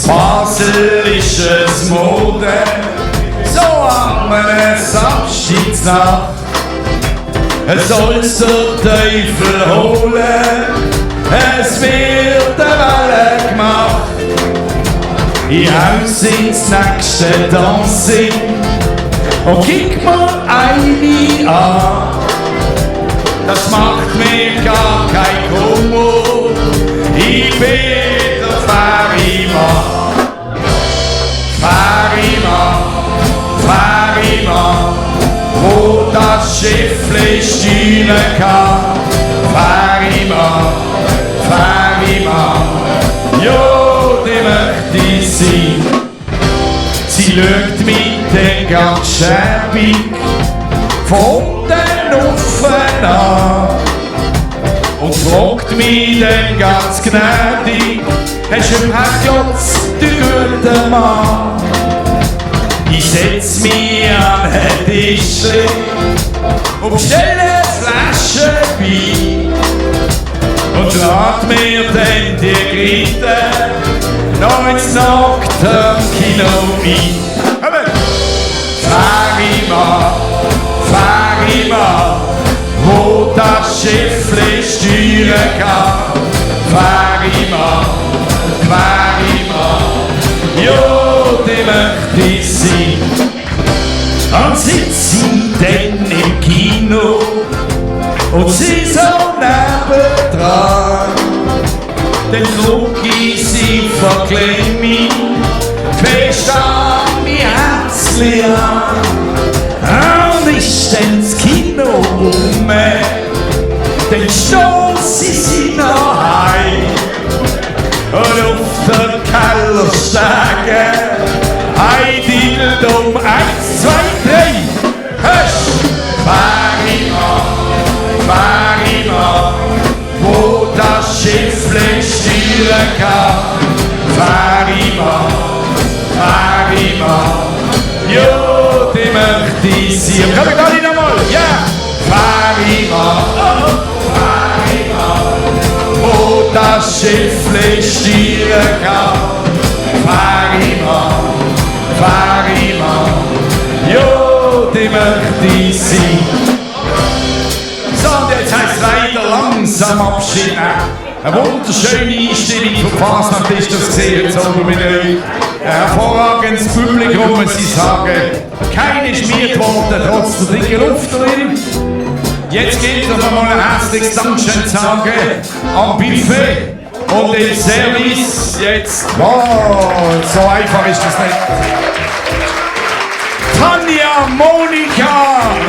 Basel ist es Mode, so an einer Abschiedsnacht. Es soll's der Teufel holen, es wird eine Welle gemacht. Ich haus ins nächste Dancing und kick mal eine an. Das macht mir gar kein Kummer, ich bin der Fäärimaa. Fäärimaa, Fäärimaa, wo das Schiffli steuern kann. Fäärimaa, Fäärimaa, ja, die möchte ich sein. Sie schaut mich dann ganz schäbig von den Offen an und fragt mich dann ganz gnädig: hast du überhaupt Glotz, du guter Mann? Ich setz mich an den Tischli und bestell eine Flasche Wein und lad mir dann die Grite noch ins Nacktem-Kino ein. Fäärimaa, Fäärimaa, wo das Schiffli steuern kann. Fäärimaa, Fäärimaa, ja, die möchte ich sein. Dann sitzt sie dann im Kino und sie so nebendran. Dann guck ich sie verklemmt, fest an mein Herzli an. Und ist dann das Kino rum, dann stoss ich sie noch heim. Und auf der Kellerstege ein Dildum, 1, 2, 3. Hörst! Fäärimaa, Fäärimaa, wo das Schiffli steuern kann. Fäärimaa, Fäärimaa, ja, die möchte ich sein. Komm, ich alle nochmal, ja! Fäärimaa, Fäärimaa, wo das Schiffli steuern kann. Fäärimaa, Fäärimaa, ja, die möchte ich sein. So, und jetzt heisst es weiter langsam Abschied nehmen. Eine wunderschöne Einstellung von Fasnacht ist das gesehen, jetzt oben mit euch. Ein hervorragendes Publikum, muss ich sagen. Keiner ist schmiert worden, trotz der dicken Luft drin. Jetzt gilt es aber mal ein herzliches Dankeschön zu sagen am Buffet und im Service. Jetzt, wow, so einfach ist das nicht. Tanja, Monika,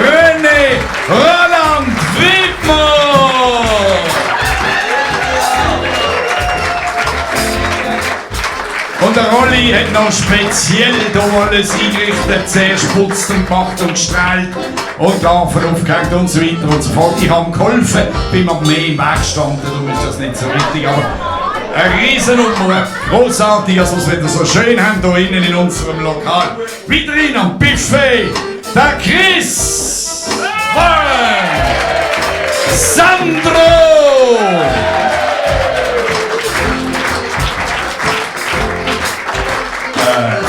René, Roland, Widmer. Und der Rolli hat noch speziell hier alles eingerichtet, zuerst putzt und gemacht und gestrahlt und Larven aufgehängt und so weiter und so fort. Ich habe geholfen, bin mir mehr im Weg gestanden, darum ist das nicht so richtig, aber ein Riesennummer, großartig, dass wir es wieder so schön haben hier innen in unserem Lokal. Weiterhin am Buffet, der Chris, Sandro,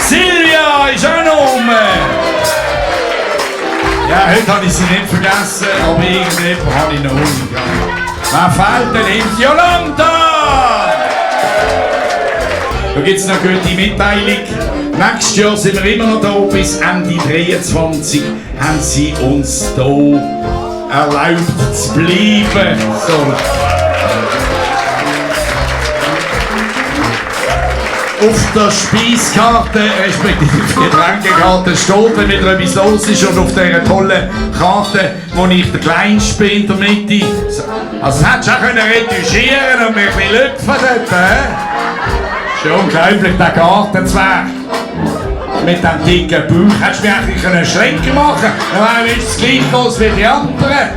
Silvia ist auch noch rum. Ja, heute habe ich sie nicht vergessen, aber irgendjemand habe ich noch rum. Wer fehlt denn? Nimmt Jolanta! Da gibt es noch eine gute Mitteilung. Nächstes Jahr sind wir immer noch da, bis Ende 23 haben sie uns hier erlaubt zu bleiben. So. Auf der Speiskarte, respektive Getränkekarte, steht, wenn wieder etwas los ist, und auf dieser tollen Karte, wo ich der Kleinste bin in der Mitte. Also, das hättest du auch retuschieren und mich ein bisschen lüpfen dort, Das ist unglaublich, der Gartenzwerg. Mit dem dicken Bauch hättest du mich eigentlich einen Schlenker machen können, dann wäre es gleich groß wie die anderen.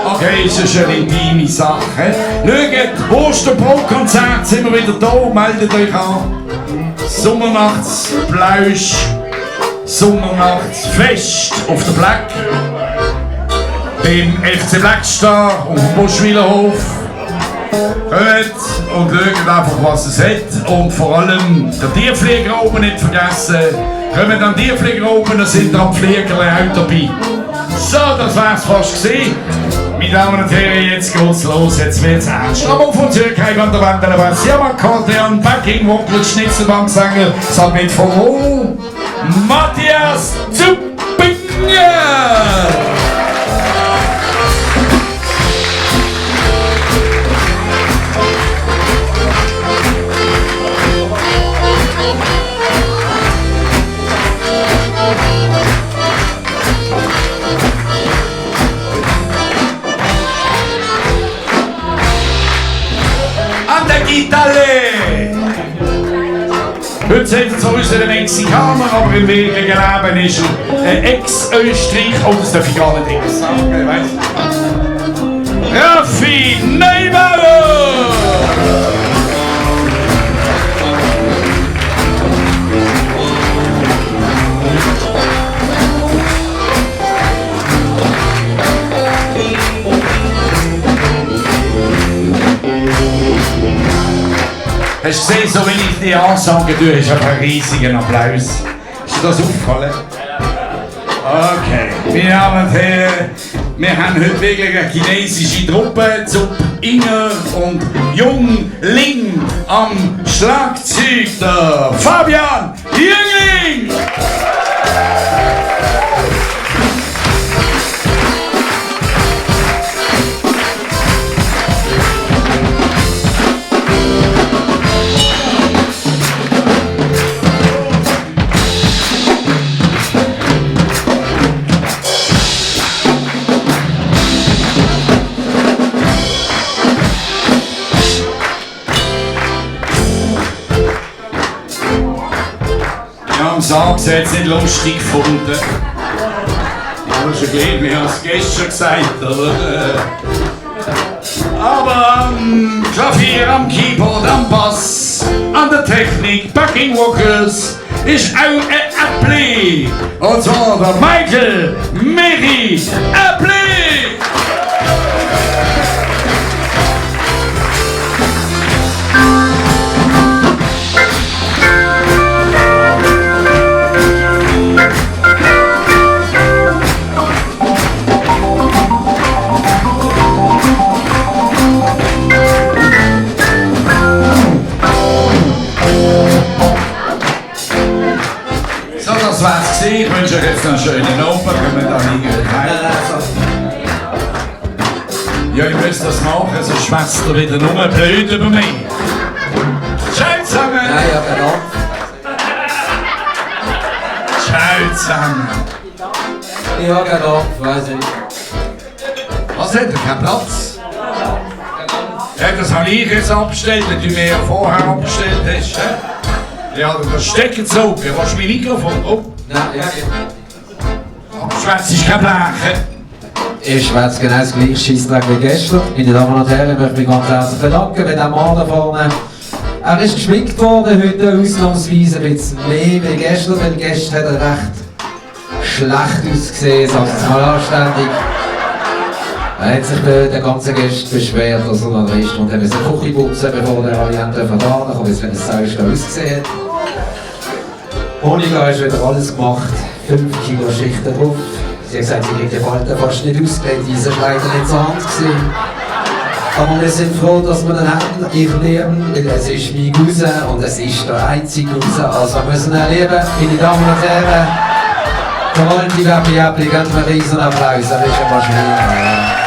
Okay, ist eine intime Sache. Schaut, Osterbrot-Konzert sind wir wieder da, meldet euch an. Sommernachtsplausch, Sommernachtsfest auf der Black. Beim FC Blackstar auf dem Buschwillerhof. Kommt und schaut einfach, was es hat. Und vor allem der Diefflieger oben nicht vergessen. Kommt an Diefflieger oben, dann sind am Fliegerli auch dabei. So, das wär's fast gewesen. Meine Damen und Herren, jetzt geht's los, jetzt wird's ernst. Aber von Türkei an der Wand, der Bass, ja, Akkordeon, Backing Vocal, Schnitzelbängg-Sänger, sag mit von Matthias Zuppinger. Gitarre! Heute sind es zwar unsere Mexikaner, aber im wirklichen Leben ist er Ex-Österreich. Oh, das darf ich gar nicht ex sagen, weißt du? Raffi Neubauer! Hast du gesehen, so wenn ich die Ansage tue, ist ein riesiger Applaus. Ist dir das aufgefallen? Okay, meine Damen und Herren, wir haben heute wirklich eine chinesische Truppe, Zup, Inger und Jung Ling am Schlagzeug, der Fabian Jüngling! Am Sarg hat es nicht lustig gefunden. Du hast ja gelesen, wir haben es gestern gesagt, oder? Aber am Klavier, am Keyboard, am Bass, an der Technik, Backing Vocals ist auch ein Appli. Und zwar der Michael Meri Appli. Das war's gewesen. Ich wünsche euch jetzt noch einen schönen Abend. Können wir da hingehen? Ja, ich muss das machen, sonst schwätzt ihr wieder nur blöd über mich. Ciao zusammen! Ja, genau. Ciao zusammen! Ja, genau, weiß ich. Was hat er? Kein Platz? Ja, das habe ich jetzt abgestellt, wie du mir ja vorher abgestellt hast. Ja, das Stecker gezogen. Was ist mein Mikrofon? Oh. Nein, ja. Aber Schwätz ist kein Blechen. Ich schwätze genau das gleiche Scheissdreck wie gestern. Meine Damen und Herren, ich möchte mich ganz herzlich bedanken bei diesem Mann da vorne. Er ist geschminkt worden, heute ausnahmsweise ein bisschen mehr wie gestern, denn gestern hat er recht schlecht ausgesehen, sagt es mal anständig. Er hat sich der ganze Gast beschwert, dass er noch ist und er musste die Küche putzen, bevor er alle Hände vertan hat, bis wenn es selbst ausgesehen hat. Monika hat wieder alles gemacht, 5 Kilo Schichten drauf. Sie hat gesagt, sie kriegt die Falten fast nicht ausgelegt, diese war leider nicht zur Hand gewesen. Aber wir sind froh, dass wir den haben, ich lieben, weil es ist mein Cousin und es ist der einzige Cousin, also wir müssen ihn lieben. Meine Damen und Herren, der Rollen, Appli, ganz einen riesen Applaus, das ist immer schwierig.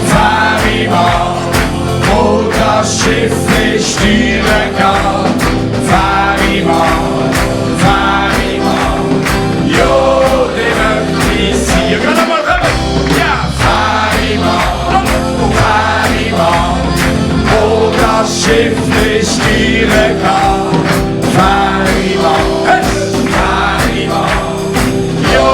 Fäärimaa, wo das Schiff nicht steuern kann. Fäärimaa, jo, die möchte ich sehen. Kann er mal kommen? Ja, Fäärimaa, wo das Schiff nicht steuern kann. Fäärimaa, jo,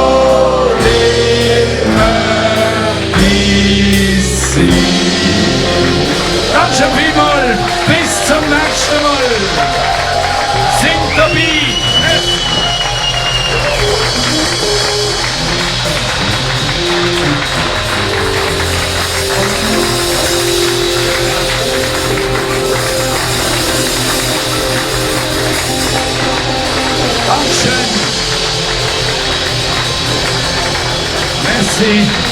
Danke vielmals, bis zum nächsten Mal. sein.